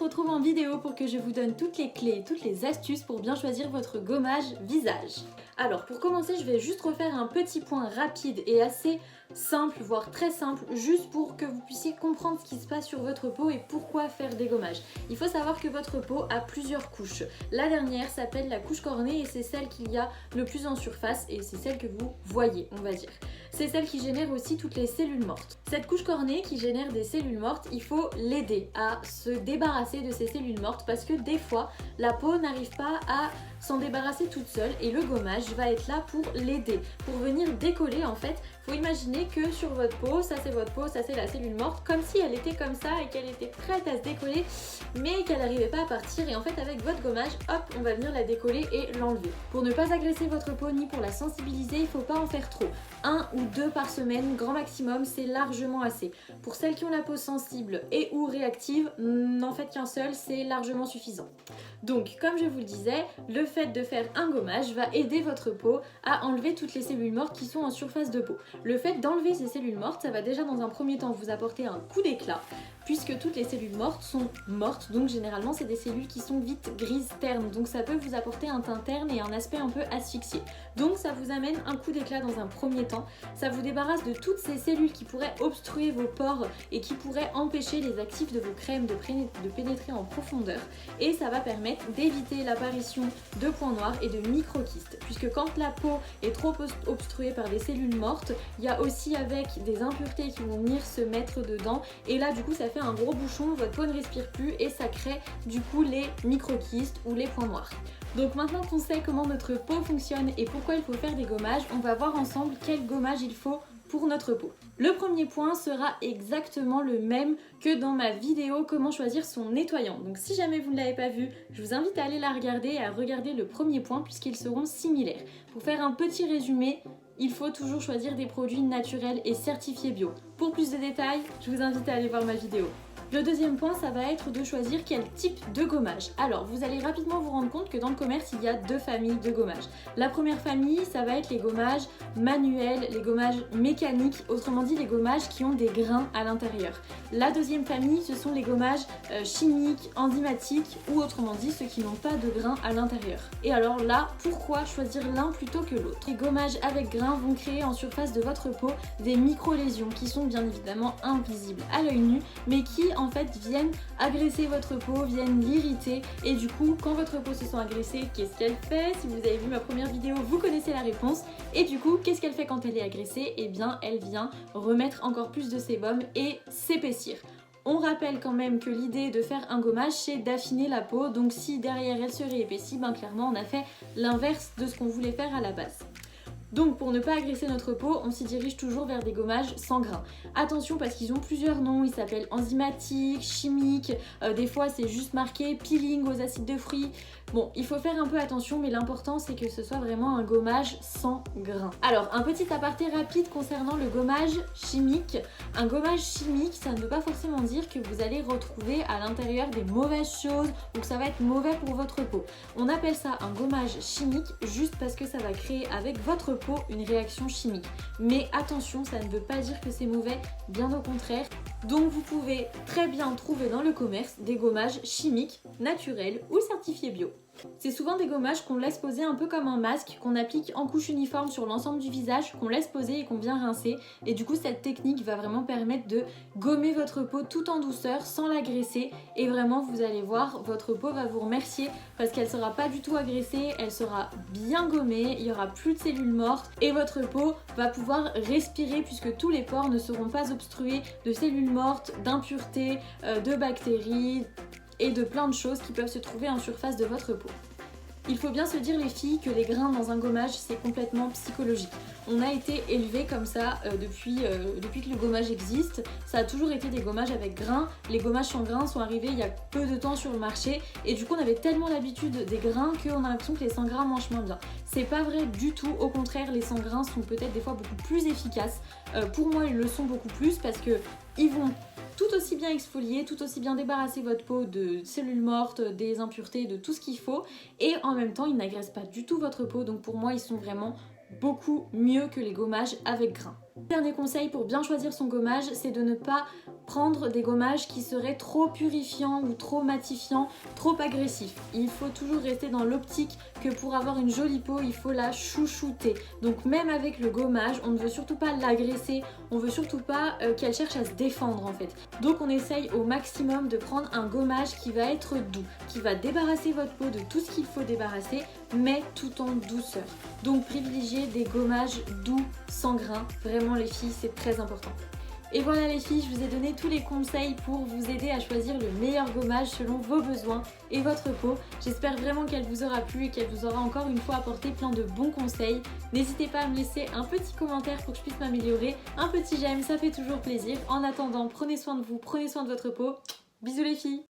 retrouve en vidéo pour que je vous donne toutes les clés et toutes les astuces pour bien choisir votre gommage visage. Alors pour commencer, je vais juste refaire un petit point rapide et assez simple, voire très simple, juste pour que vous puissiez comprendre ce qui se passe sur votre peau et pourquoi faire des gommages. Il faut savoir que votre peau a plusieurs couches. La dernière s'appelle la couche cornée et c'est celle qu'il y a le plus en surface et c'est celle que vous voyez, on va dire. C'est celle qui génère aussi toutes les cellules mortes. Cette couche cornée qui génère des cellules mortes, il faut l'aider à se débarrasser de ces cellules mortes parce que des fois, la peau n'arrive pas à s'en débarrasser toute seule et le gommage va être là pour l'aider, pour venir décoller en fait. Faut imaginer que sur votre peau, ça c'est votre peau, ça c'est la cellule morte, comme si elle était comme ça et qu'elle était prête à se décoller, mais qu'elle n'arrivait pas à partir et en fait avec votre gommage, hop, on va venir la décoller et l'enlever. Pour ne pas agresser votre peau ni pour la sensibiliser, il faut pas en faire trop. 1 ou 2 par semaine, grand maximum, c'est largement assez. Pour celles qui ont la peau sensible et ou réactive, n'en faites qu'un seul, c'est largement suffisant. Donc, comme je vous le disais, le fait de faire un gommage va aider votre peau à enlever toutes les cellules mortes qui sont en surface de peau. Le fait d'enlever ces cellules mortes, ça va déjà dans un premier temps vous apporter un coup d'éclat, puisque toutes les cellules mortes sont mortes, donc généralement c'est des cellules qui sont vite grises ternes, donc ça peut vous apporter un teint terne et un aspect un peu asphyxié. Donc ça vous amène un coup d'éclat dans un premier temps, ça vous débarrasse de toutes ces cellules qui pourraient obstruer vos pores et qui pourraient empêcher les actifs de vos crèmes de pénétrer en profondeur, et ça va permettre d'éviter l'apparition de points noirs et de microkystes, puisque quand la peau est trop obstruée par des cellules mortes, il y a aussi avec des impuretés qui vont venir se mettre dedans, et là du coup ça fait un gros bouchon, votre peau ne respire plus et ça crée du coup les microkystes ou les points noirs. Donc maintenant qu'on sait comment notre peau fonctionne et pourquoi il faut faire des gommages, on va voir ensemble quel gommage il faut pour notre peau. Le premier point sera exactement le même que dans ma vidéo comment choisir son nettoyant. Donc si jamais vous ne l'avez pas vu, je vous invite à aller la regarder et à regarder le premier point puisqu'ils seront similaires. Pour faire un petit résumé, il faut toujours choisir des produits naturels et certifiés bio. Pour plus de détails, je vous invite à aller voir ma vidéo. Le deuxième point, ça va être de choisir quel type de gommage. Alors, vous allez rapidement vous rendre compte que dans le commerce, il y a 2 familles de gommages. La première famille, ça va être les gommages manuels, les gommages mécaniques, autrement dit les gommages qui ont des grains à l'intérieur. La deuxième famille, ce sont les gommages chimiques, enzymatiques ou autrement dit ceux qui n'ont pas de grains à l'intérieur. Et alors là, pourquoi choisir l'un plutôt que l'autre? Les gommages avec grains vont créer en surface de votre peau des micro-lésions qui sont bien évidemment invisibles à l'œil nu, mais qui en fait viennent agresser votre peau, viennent l'irriter et du coup quand votre peau se sent agressée, qu'est-ce qu'elle fait? Si vous avez vu ma première vidéo, vous connaissez la réponse. Et du coup, qu'est-ce qu'elle fait quand elle est agressée? Eh bien, elle vient remettre encore plus de sébum et s'épaissir. On rappelle quand même que l'idée de faire un gommage, c'est d'affiner la peau, donc si derrière elle se réépaissit, ben clairement on a fait l'inverse de ce qu'on voulait faire à la base. Donc pour ne pas agresser notre peau, on s'y dirige toujours vers des gommages sans grains. Attention parce qu'ils ont plusieurs noms, ils s'appellent enzymatiques, chimiques, des fois c'est juste marqué peeling aux acides de fruits. Bon, il faut faire un peu attention, mais l'important c'est que ce soit vraiment un gommage sans grains. Alors, un petit aparté rapide concernant le gommage chimique. Un gommage chimique, ça ne veut pas forcément dire que vous allez retrouver à l'intérieur des mauvaises choses ou que ça va être mauvais pour votre peau. On appelle ça un gommage chimique juste parce que ça va créer avec votre peau une réaction chimique. Mais attention, ça ne veut pas dire que c'est mauvais, bien au contraire. Donc vous pouvez très bien trouver dans le commerce des gommages chimiques, naturels ou certifiés bio. C'est souvent des gommages qu'on laisse poser un peu comme un masque, qu'on applique en couche uniforme sur l'ensemble du visage, qu'on laisse poser et qu'on vient rincer. Et du coup, cette technique va vraiment permettre de gommer votre peau tout en douceur, sans l'agresser. Et vraiment, vous allez voir, votre peau va vous remercier parce qu'elle sera pas du tout agressée, elle sera bien gommée, il y aura plus de cellules mortes et votre peau va pouvoir respirer puisque tous les pores ne seront pas obstrués de cellules mortes, d'impuretés, de bactéries et de plein de choses qui peuvent se trouver en surface de votre peau. Il faut bien se dire les filles que les grains dans un gommage c'est complètement psychologique. On a été élevés comme ça depuis que le gommage existe. Ça a toujours été des gommages avec grains. Les gommages sans grains sont arrivés il y a peu de temps sur le marché et du coup on avait tellement l'habitude des grains qu'on a l'impression que les sans grains mangent moins bien. C'est pas vrai du tout, au contraire les sans grains sont peut-être des fois beaucoup plus efficaces. Pour moi ils le sont beaucoup plus parce que ils vont tout aussi bien exfolier, tout aussi bien débarrasser votre peau de cellules mortes, des impuretés, de tout ce qu'il faut et en même temps ils n'agressent pas du tout votre peau, donc pour moi ils sont vraiment beaucoup mieux que les gommages avec grains. Dernier conseil pour bien choisir son gommage, c'est de ne pas prendre des gommages qui seraient trop purifiants ou trop matifiants, trop agressifs. Il faut toujours rester dans l'optique que pour avoir une jolie peau, il faut la chouchouter. Donc même avec le gommage, on ne veut surtout pas l'agresser, on veut surtout pas qu'elle cherche à se défendre en fait. Donc on essaye au maximum de prendre un gommage qui va être doux, qui va débarrasser votre peau de tout ce qu'il faut débarrasser, mais tout en douceur. Donc privilégiez des gommages doux, sans grains. Vraiment les filles, c'est très important. Et voilà les filles, je vous ai donné tous les conseils pour vous aider à choisir le meilleur gommage selon vos besoins et votre peau. J'espère vraiment qu'elle vous aura plu et qu'elle vous aura encore une fois apporté plein de bons conseils. N'hésitez pas à me laisser un petit commentaire pour que je puisse m'améliorer. Un petit j'aime, ça fait toujours plaisir. En attendant, prenez soin de vous, prenez soin de votre peau. Bisous les filles!